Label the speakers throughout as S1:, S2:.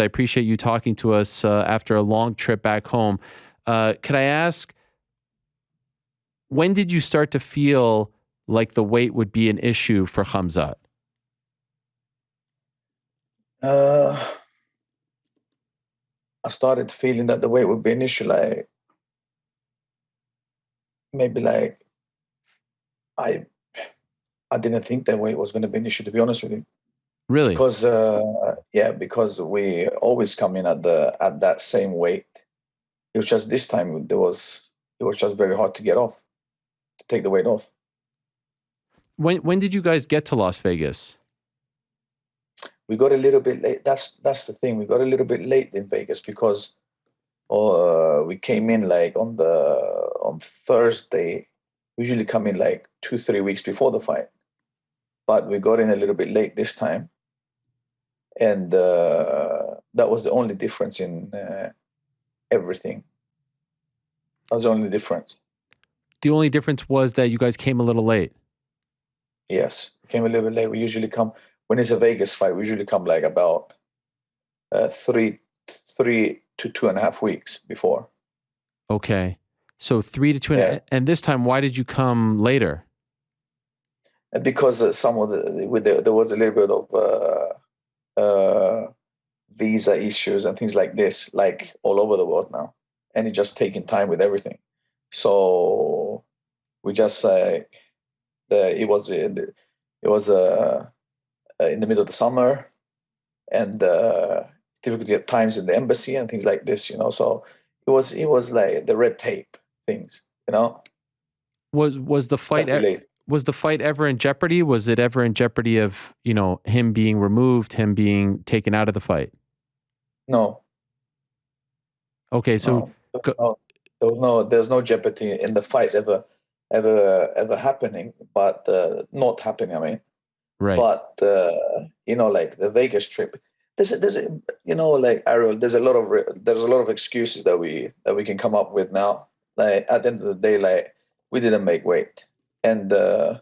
S1: I appreciate you talking to us after a long trip back home. Could I ask, when did you start to feel like the weight would be an issue for Khamzat?
S2: I started feeling that the weight would be an issue, like maybe like I didn't think that weight was going to be an issue, to be honest with you.
S1: Really?
S2: Because because we always come in at that same weight. It was just this time it was just very hard to take the weight off.
S1: When did you guys get to Las Vegas?
S2: We got a little bit late. That's the thing. We got a little bit late in Vegas because we came in like on Thursday. We usually come in like 2-3 weeks before the fight, but we got in a little bit late this time, and that was the only difference in everything. That was the only difference.
S1: The only difference was that you guys came a little late.
S2: Yes, we came a little bit late. We usually come when it's a Vegas fight. We usually come like about 3 to 2.5 weeks before.
S1: Okay, so 3 to 2.5. And this time, why did you come later?
S2: Because there was a little bit of visa issues and things like this, like all over the world now, and it's just taking time with everything. So we just it was in the middle of the summer, and difficult to get times in the embassy and things like this, So it was like the red tape things,
S1: Was the fight ever in jeopardy? Was it ever in jeopardy of him being removed, him being taken out of the fight?
S2: No.
S1: Okay, so
S2: there's no jeopardy in the fight ever happening, but not happening. I mean,
S1: right.
S2: But like the Vegas trip, there's like Ariel, there's a lot of excuses that we can come up with now. Like at the end of the day, like we didn't make weight, and the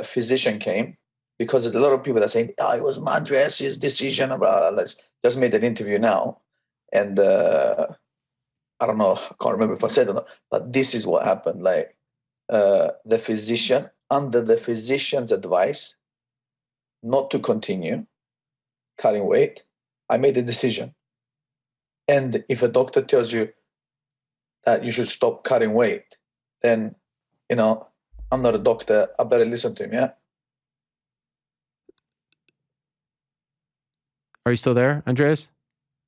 S2: physician came because there's a lot of people that are saying, it was Andreas' decision. Let's just made an interview now, and I don't know, I can't remember if I said it or not, but this is what happened. Like the physician, under the physician's advice not to continue cutting weight, I made a decision. And if a doctor tells you that you should stop cutting weight, then, I'm not a doctor. I better listen to him, yeah?
S1: Are you still there, Andreas?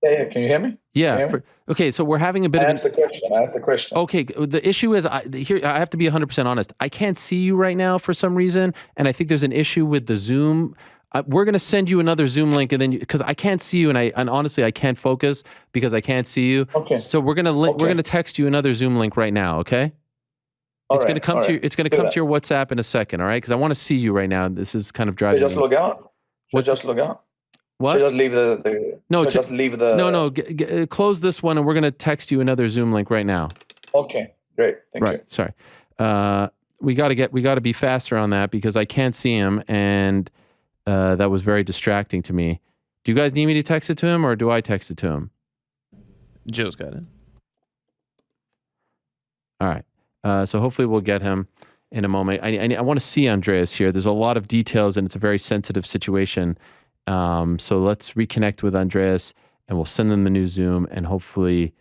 S2: Yeah. Can you hear me?
S1: Yeah. Okay, so we're having a bit
S2: I asked the question.
S1: Okay, the issue is, I have to be 100% honest. I can't see you right now for some reason, and I think there's an issue with the Zoom. We're going to send you another Zoom link, and then because I can't see you, and honestly, I can't focus because I can't see you.
S2: Okay.
S1: So we're gonna text you another Zoom link right now. Okay. It's going to come to your WhatsApp in a second. All right, because I want to see you right now. This is kind of driving me.
S2: Just log out. Just log out.
S1: What?
S2: So just leave the just leave the.
S1: No. Close this one, and we're going to text you another Zoom link right now.
S2: Okay, great. Thank you.
S1: Right. Sorry. We got to be faster on that because I can't see him, and that was very distracting to me. Do you guys need me to text it to him, or do I text it to him?
S3: Joe's got it.
S1: All right. So hopefully we'll get him in a moment. I want to see Andreas here. There's a lot of details, and it's a very sensitive situation. So let's reconnect with Andreas, and we'll send them the new Zoom, and hopefully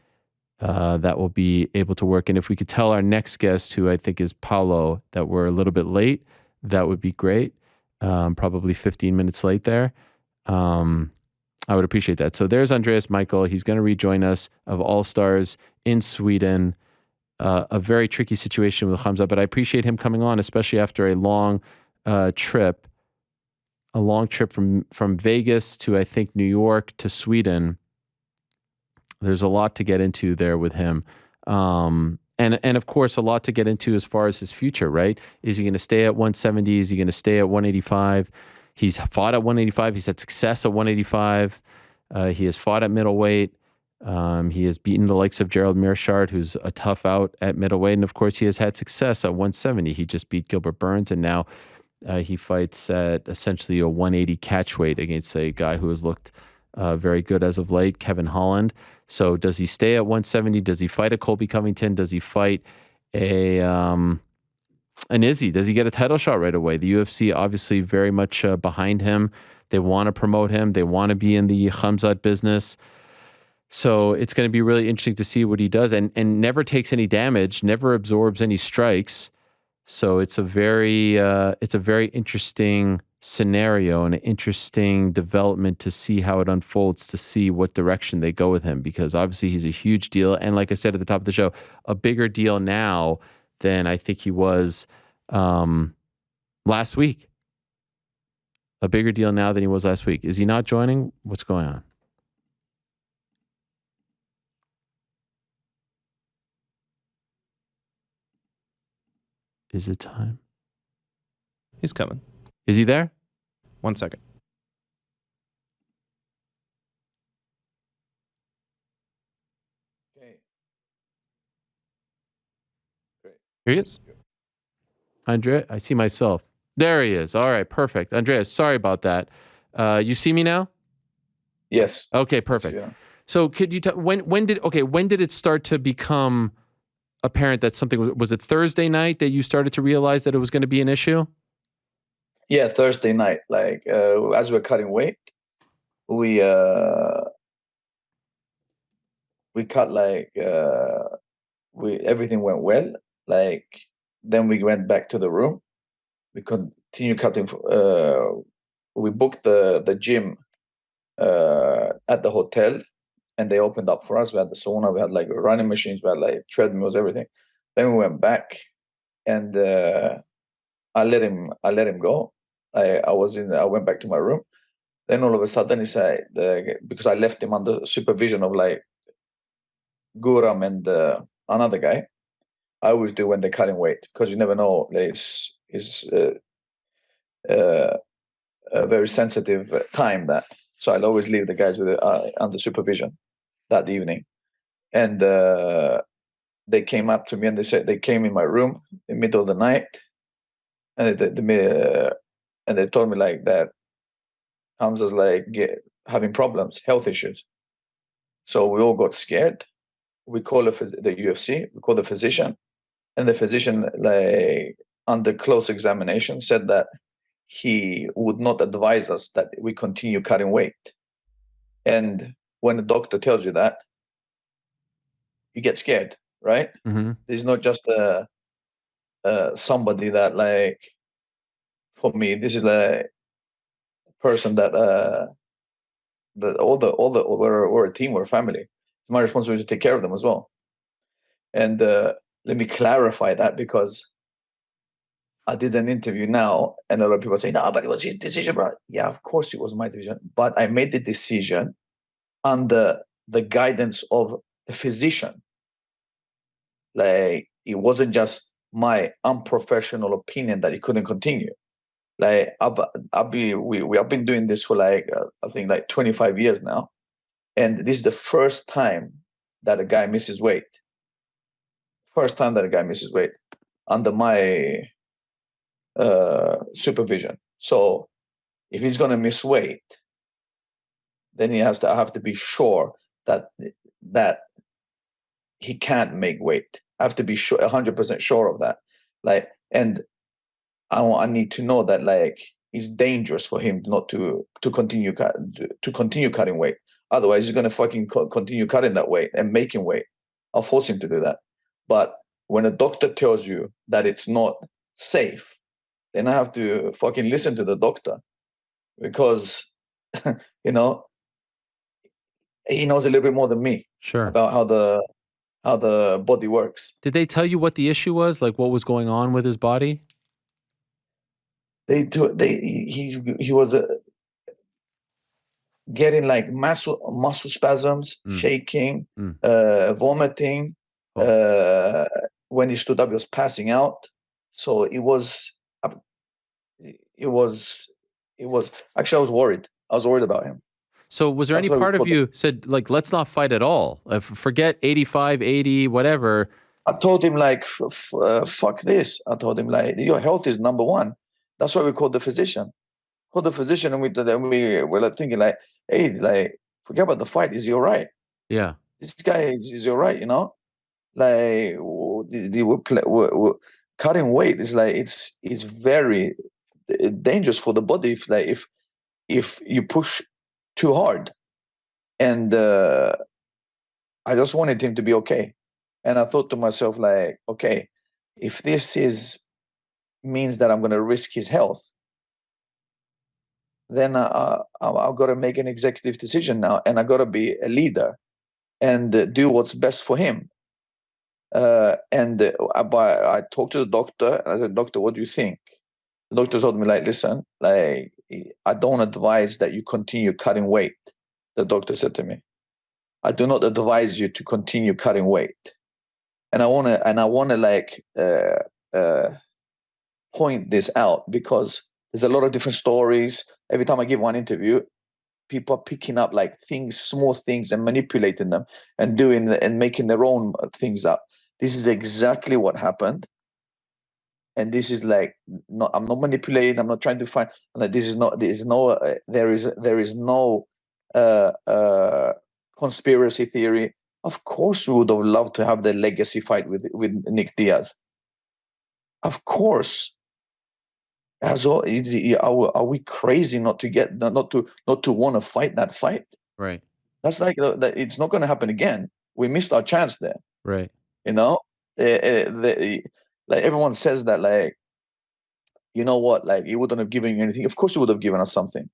S1: that will be able to work. And if we could tell our next guest, who I think is Paulo, that we're a little bit late, that would be great. Probably 15 minutes late there. I would appreciate that. So there's Andreas Michael. He's going to rejoin us of Allstars in Sweden. A very tricky situation with Khamzat, but I appreciate him coming on, especially after a long trip. A long trip from Vegas to, I think, New York to Sweden. There's a lot to get into there with him. And of course, a lot to get into as far as his future, right? Is he going to stay at 170? Is he going to stay at 185? He's fought at 185. He's had success at 185. He has fought at middleweight. He has beaten the likes of Gerald Meerschaert, who's a tough out at middleweight. And of course, he has had success at 170. He just beat Gilbert Burns, and now he fights at essentially a 180 catch weight against a guy who has looked very good as of late, Kevin Holland. So does he stay at 170? Does he fight a Colby Covington? Does he fight an Izzy? Does he get a title shot right away? The UFC obviously very much behind him. They want to promote him. They want to be in the Khamzat business. So it's going to be really interesting to see what he does, and never takes any damage, never absorbs any strikes. So it's a very interesting scenario and an interesting development to see how it unfolds, to see what direction they go with him, because obviously he's a huge deal. And like I said at the top of the show, a bigger deal now than I think he was last week. A bigger deal now than he was last week. Is he not joining? What's going on? Is it time?
S3: He's coming.
S1: Is he there?
S3: 1 second.
S2: Okay. Great.
S3: Here he is.
S1: Andrea, I see myself. There he is. All right, perfect. Andreas, sorry about that. You see me now?
S2: Yes.
S1: Okay, perfect.
S2: Yeah.
S1: So could you tell when did it start to become apparent that something was it Thursday night that you started to realize that it was going to be an issue?
S2: Yeah, Thursday night. Like as we're cutting weight, we cut like everything went well. Like then we went back to the room. We continued cutting. We booked the gym at the hotel, and they opened up for us. We had the sauna, we had like running machines, we had like treadmills, everything. Then we went back, and I let him go. I went back to my room. Then all of a sudden he said, because I left him under supervision of like Guram and another guy. I always do when they're cutting weight, because you never know. It's a very sensitive time that. So I'll always leave the guys with under supervision that evening. And they came up to me and they came in my room in the middle of the night, and they told me like that Hamza's like having problems, health issues. So we all got scared. We called the UFC, we called the physician, and the physician, like under close examination, said that he would not advise us that we continue cutting weight. And when the doctor tells you that, you get scared, right?
S1: Mm-hmm.
S2: There's not just somebody that, like, for me, this is like a person that we're a team, we're a family. It's my responsibility to take care of them as well. And let me clarify that, because I did an interview now, and a lot of people say, "No, but it was his decision, bro." Yeah, of course it was my decision, but I made the decision under the guidance of the physician. Like, it wasn't just my unprofessional opinion that it couldn't continue. Like, I've been doing this for like I think like 25 years now, and this is the first time that a guy misses weight. First time that a guy misses weight under my supervision. So if he's going to miss weight, then I have to be sure that he can't make weight. I have to be sure, 100% sure of that. Like, and I need to know that like it's dangerous for him not to continue cutting weight. Otherwise, he's going to fucking continue cutting that weight and making weight. I'll force him to do that. But when a doctor tells you that it's not safe, then I have to fucking listen to the doctor, because he knows a little bit more than me.
S1: Sure.
S2: About how the body works.
S1: Did they tell you what the issue was? Like what was going on with his body?
S2: He was getting like muscle spasms, shaking, vomiting.
S1: Oh.
S2: When he stood up, he was passing out. So it was actually, I was worried. I was worried about him.
S1: So was there any part of you said like, let's not fight at all? Forget 85, 80, whatever.
S2: I told him like, fuck this. I told him like, your health is number one. That's why we called the physician. Called the physician, and we were like thinking like, hey, like Forget about the fight. Is he all right?
S1: Yeah.
S2: This guy is all right, you know? Like cutting weight is like it's very dangerous for the body if you push too hard. And I just wanted him to be okay. And I thought to myself, like, okay, if this means that I'm going to risk his health, then I've got to make an executive decision now, and I've got to be a leader and do what's best for him. I talked to the doctor, and I said, "Doctor, what do you think?" The doctor told me, like, listen, like, I don't advise that you continue cutting weight. The doctor said to me, I do not advise you to continue cutting weight. And I want to like point this out, because there's a lot of different stories. Every time I give one interview, people are picking up like things, small things, and manipulating them and making their own things up. This is exactly what happened. And this is like, I'm not manipulating. I'm not trying to find. Like, there is no conspiracy theory. Of course, we would have loved to have the legacy fight with Nick Diaz. Of course. Are we crazy not to want to fight that fight?
S1: Right.
S2: That's like it's not going to happen again. We missed our chance there.
S1: Right.
S2: You know, like everyone says that, like, you know what, like, he wouldn't have given you anything. Of course he would have given us something.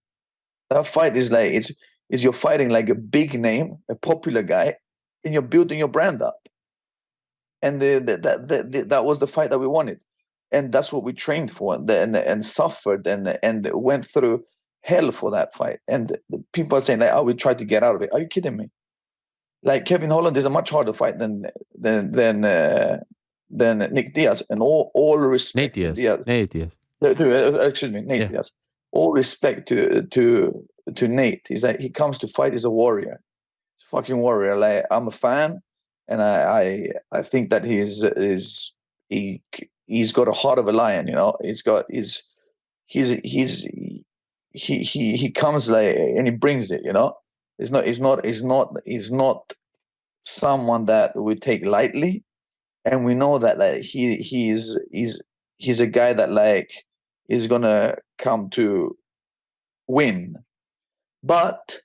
S2: That fight is like, is you're fighting like a big name, a popular guy, and you're building your brand up. And that was the fight that we wanted. And that's what we trained for and suffered and went through hell for that fight. And people are saying, like, oh, we tried to get out of it. Are you kidding me? Like, Kevin Holland is a much harder fight than Nick Diaz. And all respect
S1: Nate Diaz.
S2: Diaz.
S1: Nate Diaz.
S2: Excuse me, Nate Diaz. All respect to Nate. He's like, he comes to fight, he's a warrior. He's a fucking warrior. Like, I'm a fan, and I think that he's got a heart of a lion. You know, he comes like, and he brings it. You know, he's not someone that we take lightly, and we know that, like, he's a guy that, like, is gonna come to win. But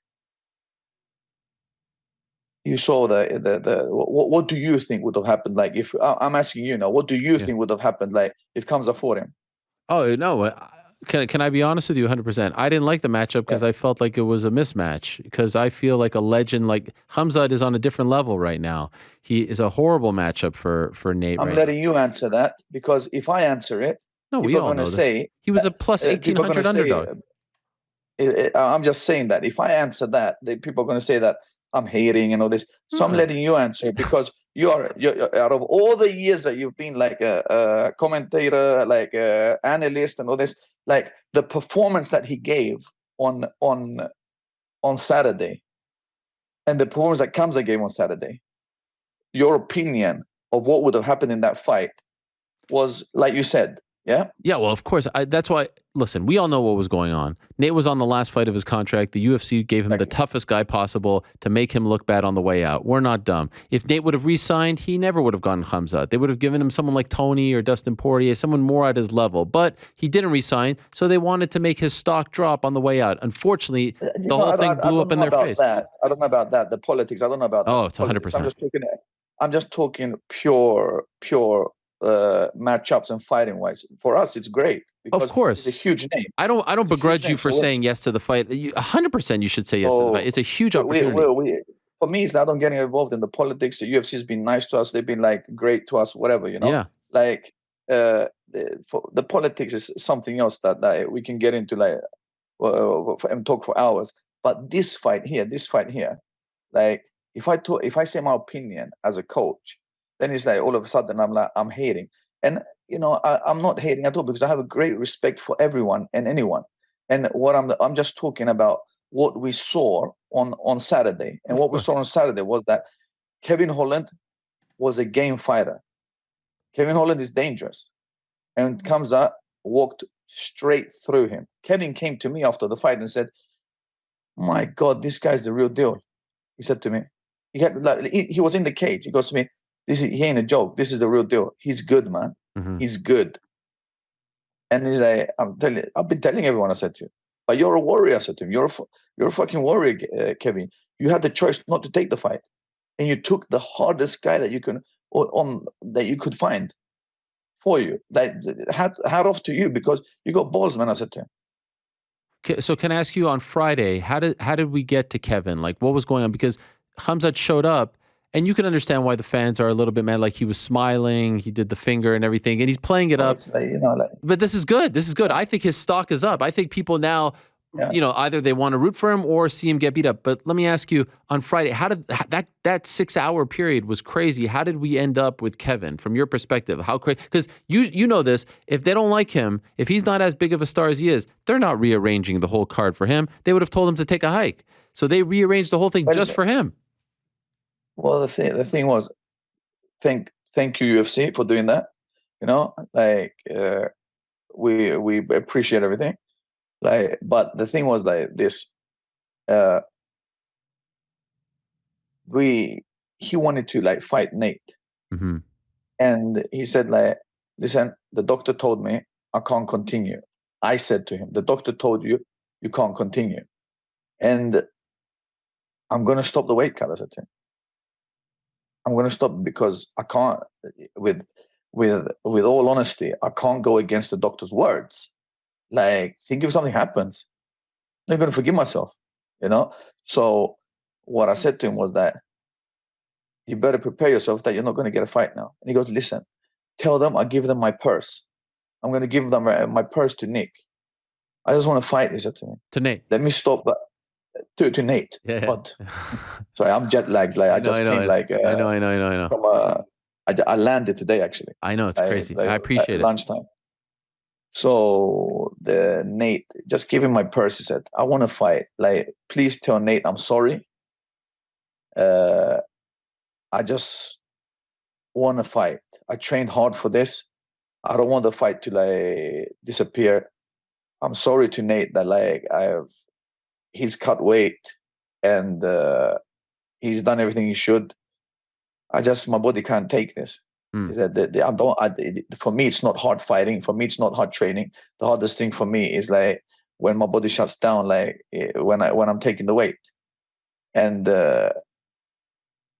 S2: you saw what do you think would have happened? Like, if I'm asking you now, what do you think would have happened, like, if Khamzat fought him?
S1: Oh, no. Can I be honest with you 100%? I didn't like the matchup because I felt like it was a mismatch, because I feel like a legend like Khamzat is on a different level right now. He is a horrible matchup for Nate.
S2: I'm letting you answer that, because if I answer it,
S1: no, we all know that. He was a plus 1,800 underdog.
S2: I'm just saying that if I answer that, people are going to say that I'm hating and all this. So I'm letting you answer, because you're out of all the years that you've been like a commentator, like a analyst and all this, like the performance that he gave on Saturday, and the performance that Khamzat gave on Saturday, your opinion of what would have happened in that fight was, like you said, yeah?
S1: Yeah, well, of course. That's why, listen, we all know what was going on. Nate was on the last fight of his contract. The UFC gave him the toughest guy possible to make him look bad on the way out. We're not dumb. If Nate would have re-signed, he never would have gotten Khamzat. They would have given him someone like Tony or Dustin Poirier, someone more at his level. But he didn't re-sign, so they wanted to make his stock drop on the way out. Unfortunately, the whole thing blew up in their face.
S2: I don't know about that. The politics, I don't know about that.
S1: Oh, it's 100%.
S2: I'm just talking pure matchups and fighting wise. For us, it's great, because
S1: of course,
S2: it's a huge name.
S1: I don't begrudge you for saying yes to the fight. 100% you should say yes to the fight. It's a huge opportunity.
S2: For me, I don't get involved in the politics. The UFC has been nice to us. They've been like great to us, whatever, you know.
S1: Yeah.
S2: Like the politics is something else that we can get into, like, and talk for hours. But this fight here, like, if I say my opinion as a coach, then it's like all of a sudden I'm hating. And, you know, I'm not hating at all, because I have a great respect for everyone and anyone. And what I'm just talking about what we saw on Saturday. And what we saw on Saturday was that Kevin Holland was a game fighter. Kevin Holland is dangerous. And Khamzat walked straight through him. Kevin came to me after the fight and said, my God, this guy's the real deal. He said to me, he was in the cage. He goes to me, he ain't a joke. This is the real deal. He's good, man.
S1: Mm-hmm.
S2: He's good. And he's like, I've been telling everyone, I said to him, but you're a warrior, I said to him. You're a fucking warrior, Kevin. You had the choice not to take the fight. And you took the hardest guy that you could find for you. Hat off to you, because you got balls, man, I said to him.
S1: So can I ask you, on Friday, how did we get to Kevin? Like, what was going on? Because Khamzat showed up, and you can understand why the fans are a little bit mad. Like, he was smiling, he did the finger and everything, and he's playing it up. But this is good. This is good. I think his stock is up. I think people now, either they want to root for him or see him get beat up. But let me ask you, on Friday, how did that 6-hour period was crazy. How did we end up with Kevin from your perspective? How crazy? Because you know this, if they don't like him, if he's not as big of a star as he is, they're not rearranging the whole card for him. They would have told him to take a hike. So they rearranged the whole thing just for him.
S2: Well, the thing was, thank you, UFC, for doing that. We appreciate everything. But the thing was like this. He wanted to fight Nate.
S1: Mm-hmm.
S2: And he said, listen, the doctor told me I can't continue. I said to him, the doctor told you can't continue. And I'm going to stop the weight cut, I said to him. I'm going to stop because I can't, with all honesty, I can't go against the doctor's words. Think if something happens, I'm not going to forgive myself, So what I said to him was that you better prepare yourself that you're not going to get a fight now. And he goes, listen, tell them I give them my purse. I'm going to give them my purse to Nick. I just want to fight, he said to me.
S1: To Nate.
S2: Let me stop that. To Nate.
S1: Yeah.
S2: But sorry, I'm jet lagged. I know. I landed today, actually.
S1: I know, it's crazy. I appreciate it.
S2: Lunchtime. So the Nate, just give him my purse, he said. I want to fight. Please tell Nate I'm sorry. I just want to fight. I trained hard for this. I don't want the fight to disappear. I'm sorry to Nate that he's cut weight and he's done everything he should. My body can't take this. For me, it's not hard fighting. For me, it's not hard training. The hardest thing for me is when my body shuts down, when I'm taking the weight. And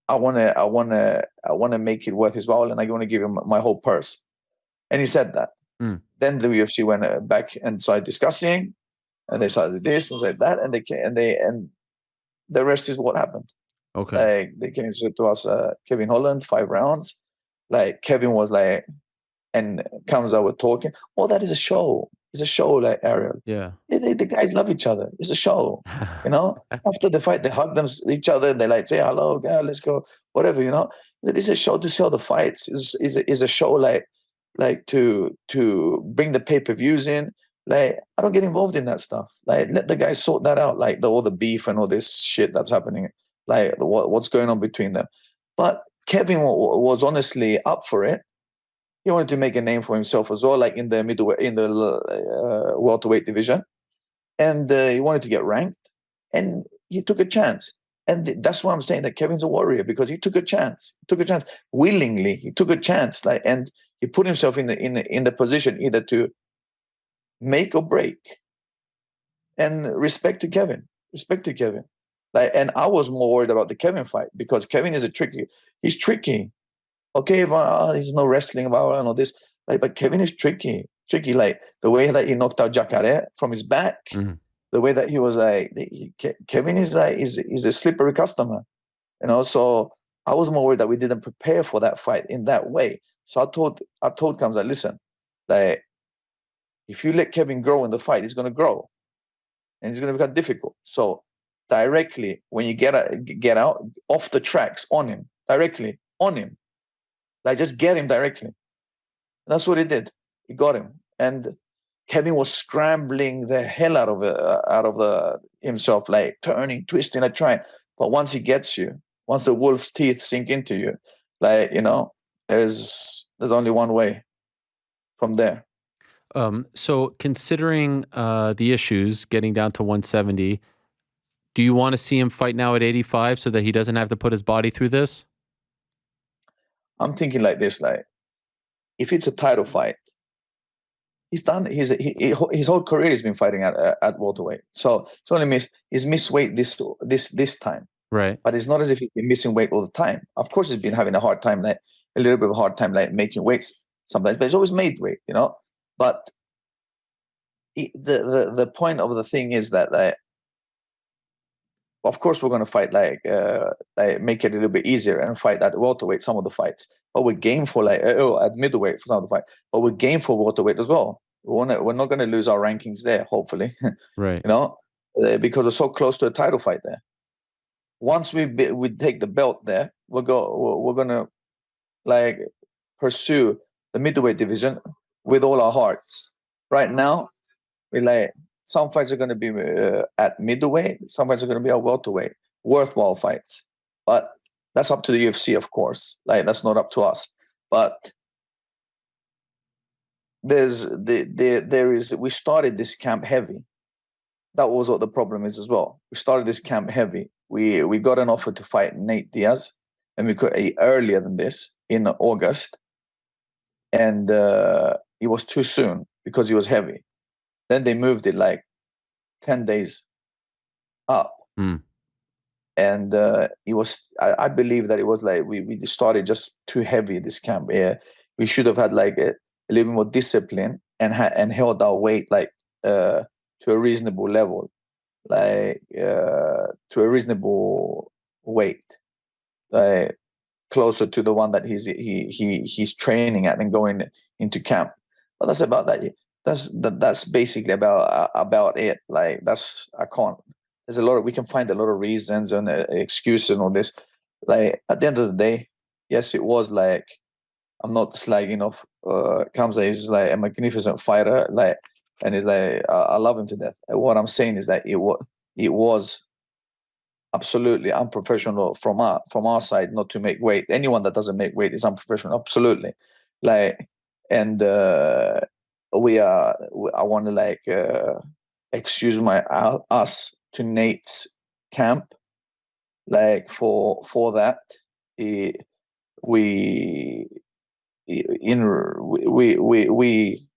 S2: I wanna make it worth his while, and I want to give him my whole purse. And he said that. Then the UFC went back and started discussing, and they started this and said that, and and the rest is what happened.
S1: Okay.
S2: They came to us, Kevin Holland, 5 rounds. Kevin was and Khamzat were talking. Oh, that is a show. It's a show, Ariel.
S1: Yeah.
S2: The guys love each other. It's a show. After the fight, they hug each other. They say hello, girl, let's go, whatever. It's a show to sell the fights. It's a show to bring the pay-per-views in. I don't get involved in that stuff. Let the guys sort that out. All the beef and all this shit that's happening. What's going on between them. But Kevin was honestly up for it. He wanted to make a name for himself as well, in the middleweight, in the welterweight division, and he wanted to get ranked, and he took a chance. And that's why I'm saying that Kevin's a warrior, because he took a chance. He took a chance willingly. He took a chance, and he put himself in the position either to make or break. And respect to Kevin. And I was more worried about the Kevin fight, because Kevin is he's tricky. Okay, but he's no wrestling about and all this. But Kevin is tricky. The way that he knocked out Jacare from his back, the way that he was Kevin is a slippery customer, So I was more worried that we didn't prepare for that fight in that way. So I told Khamzat, listen, if you let Kevin grow in the fight, he's going to grow, and it's going to become difficult. So directly, when you get out off the tracks on him, directly on him, just get him directly. And that's what he did. He got him, and Kevin was scrambling the hell out of himself, turning, twisting, and trying. But once he gets you, once the wolf's teeth sink into you, there's only one way from there.
S1: So considering the issues, getting down to 170, Do you want to see him fight now at 85 so that he doesn't have to put his body through this?
S2: I'm thinking like this, like, if it's a title fight, he's done. His whole career has been fighting at welterweight. So he's missed weight this time.
S1: Right.
S2: But it's not as if he's been missing weight all the time. Of course, he's been having a little bit of a hard time, like making weights sometimes, but he's always made weight, you know. But the point of the thing is that, like, of course, we're going to fight like make it a little bit easier and fight at welterweight some of the fights. But we're game for at middleweight for some of the fight. But we're game for welterweight as well. We're not going to lose our rankings there, hopefully.
S1: Right.
S2: You know, because we're so close to a title fight there. Once we take the belt there, we're going to like pursue the middleweight division with all our hearts. Right now, we like. Some fights are going to be at middleweight. Some fights are going to be at welterweight. Worthwhile fights. But that's up to the UFC, of course. Like, that's not up to us. But we started this camp heavy. That was what the problem is as well. We started this camp heavy. We got an offer to fight Nate Diaz, and we could earlier than this in August. And it was too soon because he was heavy. Then they moved it like 10 days up. And it was, I believe that it was like we started just too heavy this camp. Yeah, we should have had like a little more discipline and held our weight like to a reasonable level, like to a reasonable weight, like closer to the one that he's training at and going into camp. But that's about that. That's basically about it. Like, there's we can find a lot of reasons and excuses and all this. Like, at the end of the day, yes, it was like, I'm not slagging off Khamzat. Is like a magnificent fighter, like, and it's like I love him to death. And what I'm saying is that it was absolutely unprofessional from our side not to make weight. Anyone that doesn't make weight is unprofessional, absolutely. Like, and I want to like excuse us to Nate's camp, like for that. We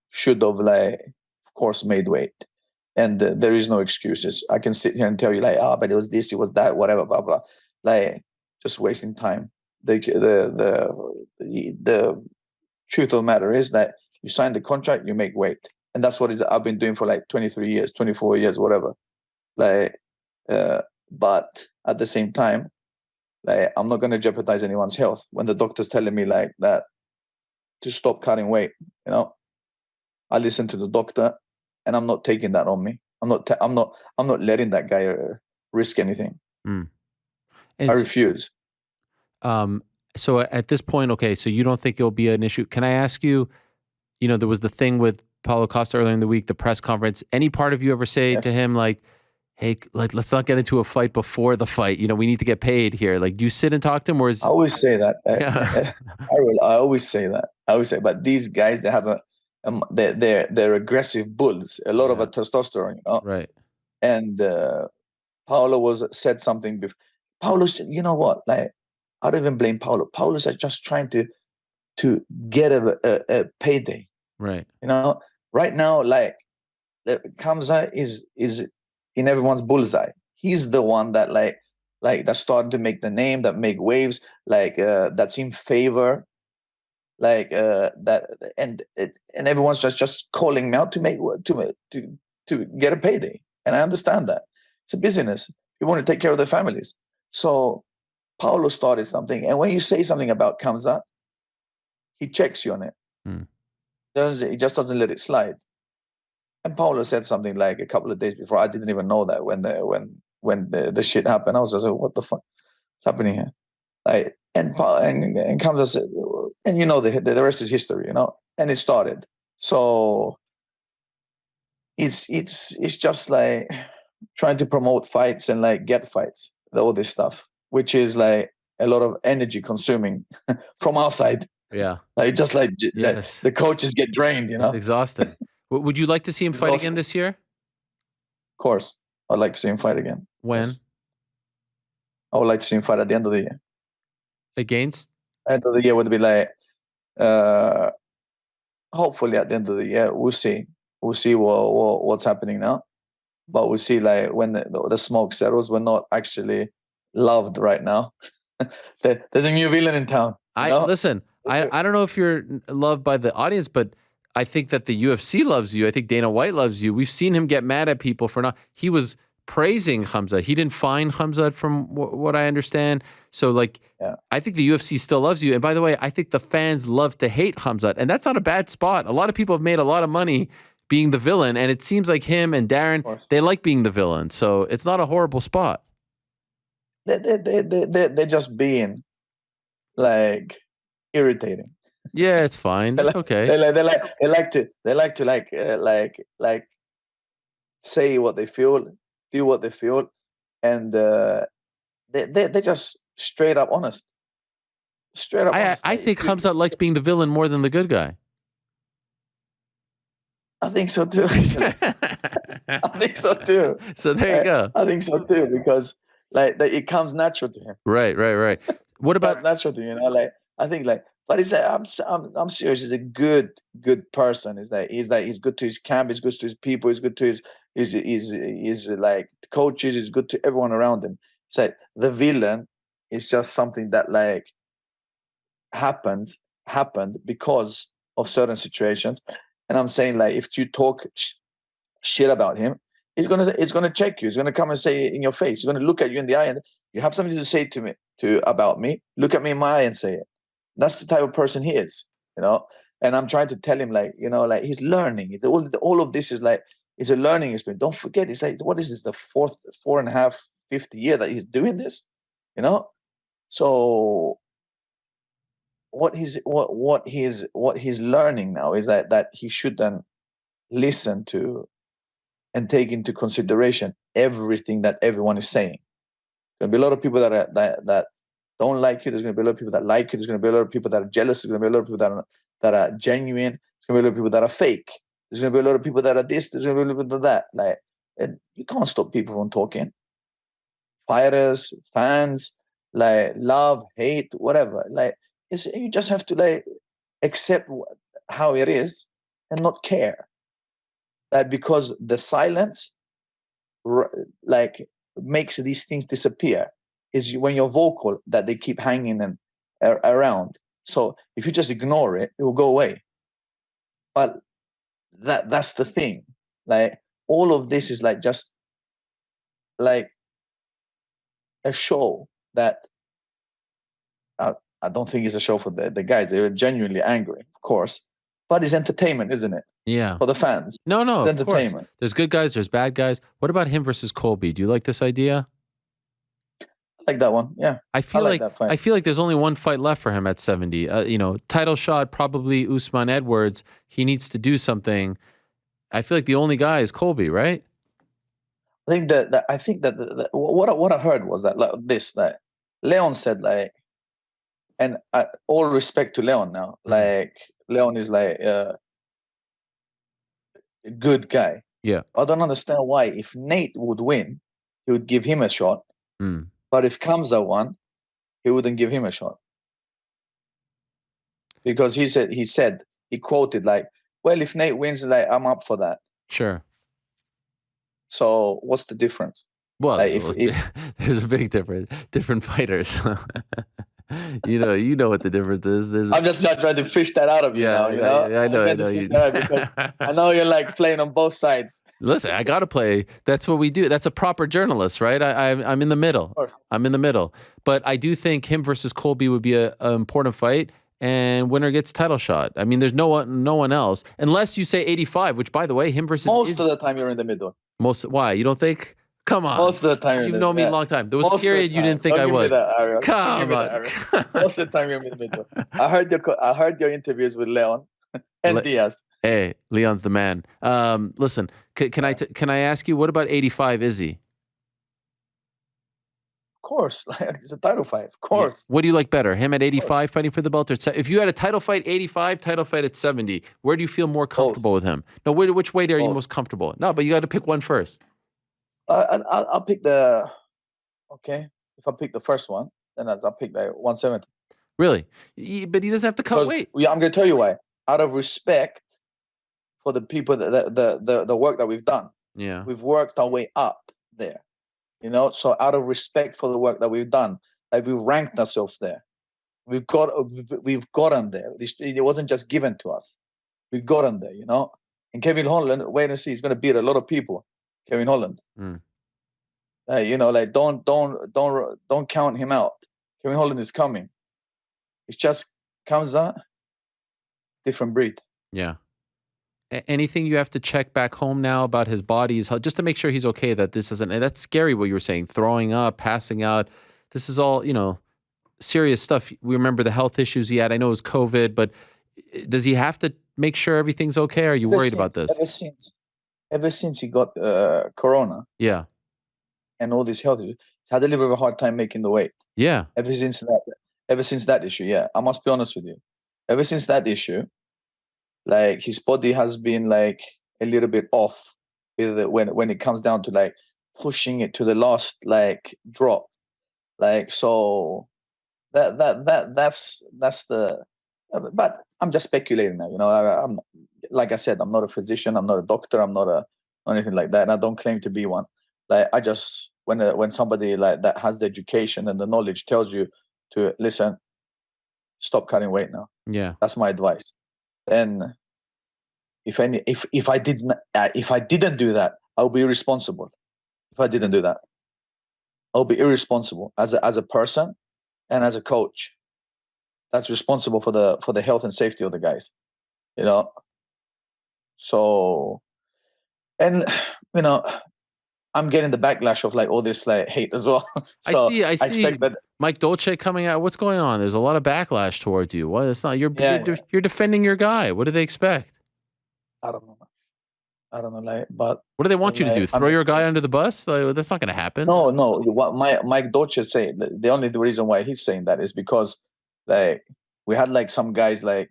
S2: should have, like, of course, made weight, and there is no excuses. I can sit here and tell you like, but it was this, it was that, whatever, blah blah, like, just wasting time. The truth of the matter is that you sign the contract, you make weight. And that's what I've been doing for like 23 years, 24 years, whatever. Like, but at the same time, like, I'm not going to jeopardize anyone's health when the doctor's telling me like that to stop cutting weight. You know, I listen to the doctor, and I'm not taking that on me. I'm not letting that guy risk anything. I refuse.
S1: So at this point, okay, so you don't think it'll be an issue. Can I ask you, there was the thing with Paulo Costa earlier in the week, the press conference. Any part of you ever say to him, like, hey, like, let's not get into a fight before the fight. We need to get paid here. Like, do you sit and talk to him, or is...
S2: I always say that. I always say that. But these guys, they have they're aggressive bulls. A lot of testosterone,
S1: Right.
S2: And Paulo said something before. Paulo, you know what? Like, I don't even blame Paulo. Paulo's just trying to get a payday.
S1: Right.
S2: Right now, like, Khamzat is in everyone's bullseye. He's the one that like that's starting to make the name, that make waves, like that's in favor, like that, and everyone's just calling him out to get a payday. And I understand that it's a business. You want to take care of their families. So Paulo started something, and when you say something about Khamzat, he checks you on it. He just doesn't let it slide. And Paulo said something like a couple of days before. I didn't even know that when the shit happened. I was just like, what the fuck is happening here? Like, and Khamzat said, and the rest is history, and it started. So it's just like trying to promote fights and like get fights, all this stuff, which is like a lot of energy consuming from our side.
S1: Yeah.
S2: Like, just like
S1: Yes.
S2: the coaches get drained,
S1: It's exhausting. Would you like to see him fight again this year?
S2: Of course. I'd like to see him fight again.
S1: When?
S2: Yes. I would like to see him fight at the end of the year.
S1: Against?
S2: End of the year would be like, hopefully at the end of the year, we'll see. We'll see what's happening now. But we'll see, like, when the smoke settles, we're not actually loved right now. There's a new villain in town.
S1: Listen, I don't know if you're loved by the audience, but I think that the UFC loves you. I think Dana White loves you. We've seen him get mad at people for not. He was praising Khamzat. He didn't find Khamzat from what I understand. So, like, I think the UFC still loves you. And by the way, I think the fans love to hate Khamzat. And that's not a bad spot. A lot of people have made a lot of money being the villain. And it seems like him and Darren, they like being the villain. So it's not a horrible spot.
S2: They're just being, like, irritating.
S1: Yeah, it's fine. That's okay.
S2: They like to say what they feel, do what they feel, and they're just straight up honest. Straight up honest.
S1: I think Khamzat likes being the villain more than the good guy.
S2: I think so too. Actually. I think so too.
S1: So there you go.
S2: I think so too, because like it comes natural to him.
S1: Right. What about
S2: natural to him? Like, I think, like, but he's like, I'm serious. He's a good person. He's good to his camp. He's good to his people. He's good to his like coaches. He's good to everyone around him. It's like the villain is just something that, like, happened because of certain situations. And I'm saying, like, if you talk shit about him, he's gonna check you. He's gonna come and say it in your face. He's gonna look at you in the eye, and you have something to say to me about me. Look at me in my eye and say it. That's the type of person he is, And I'm trying to tell him, like, like, he's learning. All of this is like, it's a learning experience. Don't forget, it's like, what is this, the four and a half, fifth year that he's doing this, So what he's learning now is that he shouldn't listen to and take into consideration everything that everyone is saying. There'll be a lot of people that don't like you. There's going to be a lot of people that like you. There's going to be a lot of people that are jealous. There's going to be a lot of people that are genuine. There's going to be a lot of people that are fake. There's going to be a lot of people that are this. There's going to be a lot of people that. Like, and you can't stop people from talking. Fighters, fans, like, love, hate, whatever. Like, you just have to, like, accept how it is and not care. Like, because the silence, like, makes these things disappear. Is when you're vocal that they keep hanging and around. So if you just ignore it, it will go away. But that's the thing. Like, all of this is like just like a show that I don't think is a show for the guys. They're genuinely angry, of course. But it's entertainment, isn't it?
S1: Yeah.
S2: For the fans.
S1: No,
S2: it's
S1: of
S2: entertainment.
S1: Course. There's good guys, there's bad guys. What about him versus Colby? Do you like this idea?
S2: I like that one. Yeah.
S1: I feel like
S2: that fight.
S1: I feel like there's only one fight left for him at 70. Title shot, probably Usman Edwards. He needs to do something. I feel like the only guy is Colby, right?
S2: I think that what I heard was that, like, that Leon said, like, and all respect to Leon now, like, Leon is like a good guy.
S1: Yeah.
S2: I don't understand why, if Nate would win, he would give him a shot. But if Khamzat won, he wouldn't give him a shot. Because he quoted, like, well, if Nate wins, like, I'm up for that.
S1: Sure.
S2: So what's the difference?
S1: Well, like, there's a big difference. Different fighters. You know what the difference is.
S2: I'm just trying to fish that out of you now.
S1: I know.
S2: I know you're, like, playing on both sides.
S1: Listen, I gotta play. That's what we do. That's a proper journalist, right? I'm in the middle. I'm in the middle. But I do think him versus Colby would be an important fight, and winner gets title shot. I mean, there's no one else, unless you say 85. Which, by the way, him versus
S2: most of the time you're in the middle.
S1: Why? You don't think? Come on.
S2: Most of the time.
S1: You've known me a long time. There was a period you didn't think I was. Come on.
S2: Most of the time you're in the middle. I heard your interviews with Leon and Diaz.
S1: Hey, Leon's the man. Listen, can I ask you, what about 85 Izzy?
S2: Of course. It's a title fight. Of course.
S1: Yeah. What do you like better? Him at 85 fighting for the belt? Or if you had a title fight 85, title fight at 70, where do you feel more comfortable with him? No, which weight are you most comfortable? No, but you got to pick one first.
S2: I'll pick the if I pick the first one, then I'll pick like 170.
S1: Really? But he doesn't have to cut weight.
S2: I'm going to tell you why. Out of respect for the people, the work that we've done.
S1: Yeah.
S2: We've worked our way up there. You know, so out of respect for the work that we've done, like we've ranked ourselves there. We've gotten there. It wasn't just given to us. We've gotten there, you know. And Kevin Holland, wait and see, he's going to beat a lot of people. Kevin Holland. You know, like don't count him out. Kevin Holland is coming. It's just Khamzat, different breed.
S1: Yeah. Anything you have to check back home now about his body, just to make sure he's okay, that this isn't, and that's scary what you were saying, throwing up, passing out. This is all, you know, serious stuff. We remember the health issues he had. I know it was COVID, but does he have to make sure everything's okay? Or are you worried about this?
S2: Ever since he got corona.
S1: Yeah.
S2: And all these health issues, he's had a little bit of a hard time making the weight.
S1: Yeah.
S2: Ever since that issue, yeah. I must be honest with you. Ever since that issue, like his body has been like a little bit off with when it comes down to like pushing it to the last like drop. Like, so that's the, but I'm just speculating now, you know. I'm like I said, I'm not a physician, I'm not a doctor, I'm not anything like that, and I don't claim to be one. Like, I just, when somebody like that has the education and the knowledge tells you to listen, stop cutting weight now.
S1: Yeah,
S2: that's my advice. And if I didn't do that, I'll be irresponsible. If I didn't do that, I'll be irresponsible as a person and as a coach. That's responsible for the health and safety of the guys, you know. So, and you know, I'm getting the backlash of like all this like hate as well. So
S1: I see Mike Dolce coming out. What's going on? There's a lot of backlash towards you. What? It's not you're defending your guy. What do they expect?
S2: I don't know. Like, but
S1: what do they want you to do? Throw your guy under the bus? Like, that's not going to happen.
S2: No. What Mike Dolce is saying, the only reason why he's saying that is because like we had like some guys like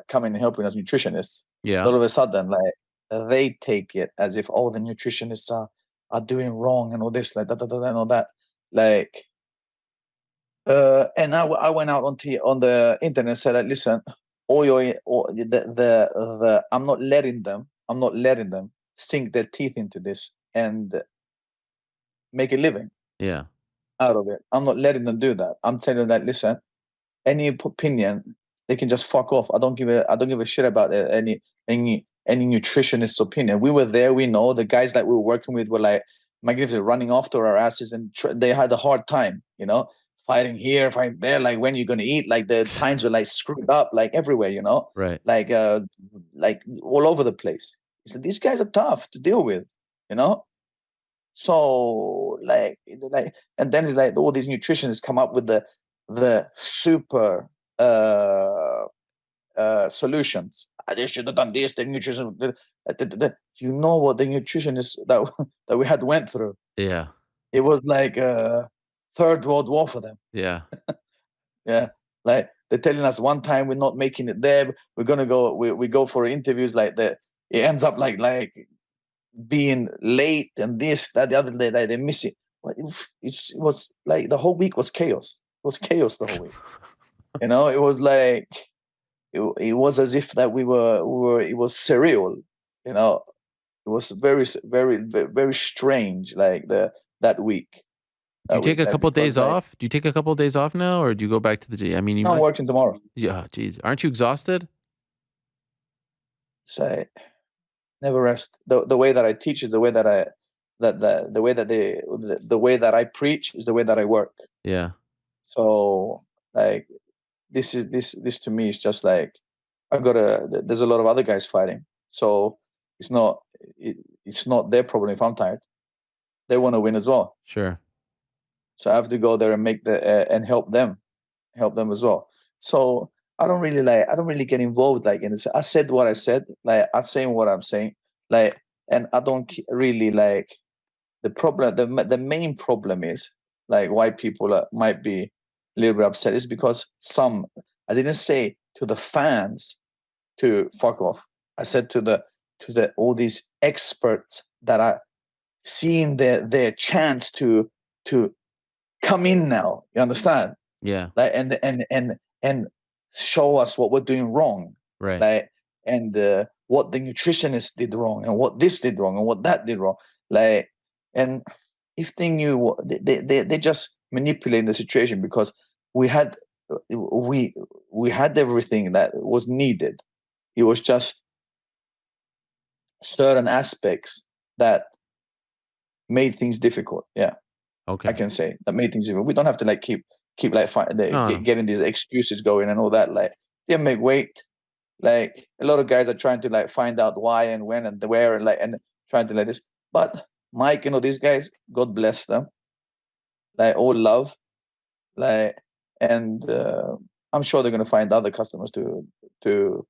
S2: coming and helping us nutritionists.
S1: Yeah.
S2: All of a sudden, like they take it as if all the nutritionists are doing wrong and all this, like and all that. Like, and I went out on the internet and said, like, listen, I'm not letting them sink their teeth into this and make a living.
S1: Yeah.
S2: Out of it. I'm not letting them do that. I'm telling them that, listen, any opinion, they can just fuck off. I don't give a shit about any nutritionist's opinion. We were there, we know. The guys that we were working with were like magnificent, running after our asses, and they had a hard time, you know, fighting here, fighting there, like when you're gonna eat, like the times were like screwed up, like everywhere, you know.
S1: Right.
S2: Like all over the place. So these guys are tough to deal with, you know. So like, and then it's like all these nutritionists come up with the super solutions. They should have done this. The nutrition, you know what the nutritionists that we had went through.
S1: Yeah,
S2: it was like Third World War for them.
S1: Yeah,
S2: yeah. Like they're telling us one time we're not making it there. We're gonna go. We go for interviews like that. It ends up like being late and this, that, the other day, like they miss it. It was like the whole week was chaos. It was chaos the whole week. You know, it was like it was as if that we were it was surreal. You know, it was very, very, very strange. Like that week.
S1: Do you take a couple of days off? Do you take a couple of days off now, or do you go back to the gym? I mean,
S2: I'm working tomorrow.
S1: Yeah, geez, aren't you exhausted?
S2: So never rest. The way that I teach is the way that the way that I preach is the way that I work.
S1: Yeah.
S2: So like this to me is just like there's a lot of other guys fighting. So it's not their problem if I'm tired. They want to win as well.
S1: Sure. So
S2: I have to go there and make and help them as well. So I don't really get involved like in this. I said what I said, like I'm saying what I'm saying, like, and I don't really like the problem. The main problem is like why people might be a little bit upset is because I didn't say to the fans to fuck off. I said to the all these experts that are seeing their chance to come in now. You understand?
S1: Yeah.
S2: Like and show us what we're doing wrong.
S1: Right.
S2: Like and what the nutritionist did wrong, and what this did wrong, and what that did wrong. Like, and if they knew, they just manipulate the situation, because we had everything that was needed. It was just certain aspects that made things difficult. Yeah,
S1: Okay.
S2: I can say that made things difficult. We don't have to like keep like
S1: No.
S2: getting these excuses going and all that. Like, they make weight. Like, a lot of guys are trying to like find out why and when and where, and like, and trying to like this. But Mike, these guys, God bless them. Like, all love. Like, and I'm sure they're gonna find other customers to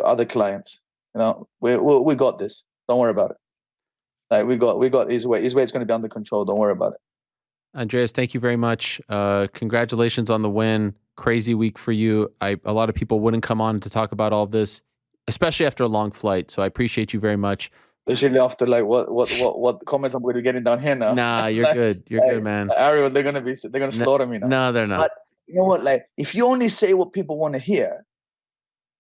S2: other clients. We got this. Don't worry about it. Like, we got his weight. His weight's gonna be under control. Don't worry about it.
S1: Andreas, thank you very much. Congratulations on the win. Crazy week for you. A lot of people wouldn't come on to talk about all of this, especially after a long flight. So I appreciate you very much.
S2: Especially after like what comments I'm going to be getting down here now.
S1: Nah, you're
S2: Like,
S1: good. You're good, man.
S2: Ariel, they're gonna slaughter me now.
S1: No, they're not.
S2: But you know what? Like, if you only say what people want to hear,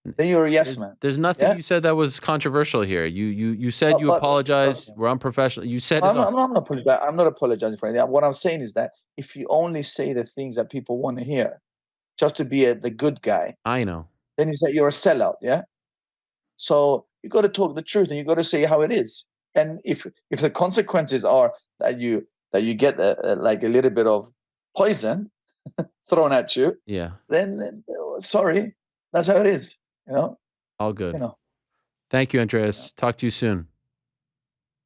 S2: then you're a yes man.
S1: There's nothing
S2: Yeah?
S1: you said that was controversial here. You said you apologize. We're unprofessional. You said
S2: I'm not apologizing for anything. What I'm saying is that if you only say the things that people want to hear, just to be the good guy,
S1: I know.
S2: then it's that you're a sellout. Yeah. So you got to talk the truth, and you got to say how it is. And if the consequences are that you get like a little bit of poison thrown at you,
S1: Yeah.
S2: then sorry, that's how it is.
S1: All good.
S2: You know.
S1: Thank you, Andreas. Talk to you soon.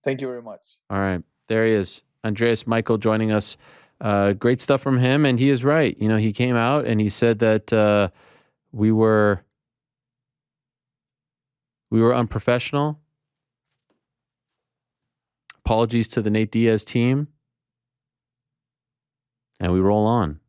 S2: Thank you very much.
S1: All right. There he is. Andreas Michael joining us. Great stuff from him. And he is right. He came out and he said that we were unprofessional. Apologies to the Nate Diaz team. And we roll on.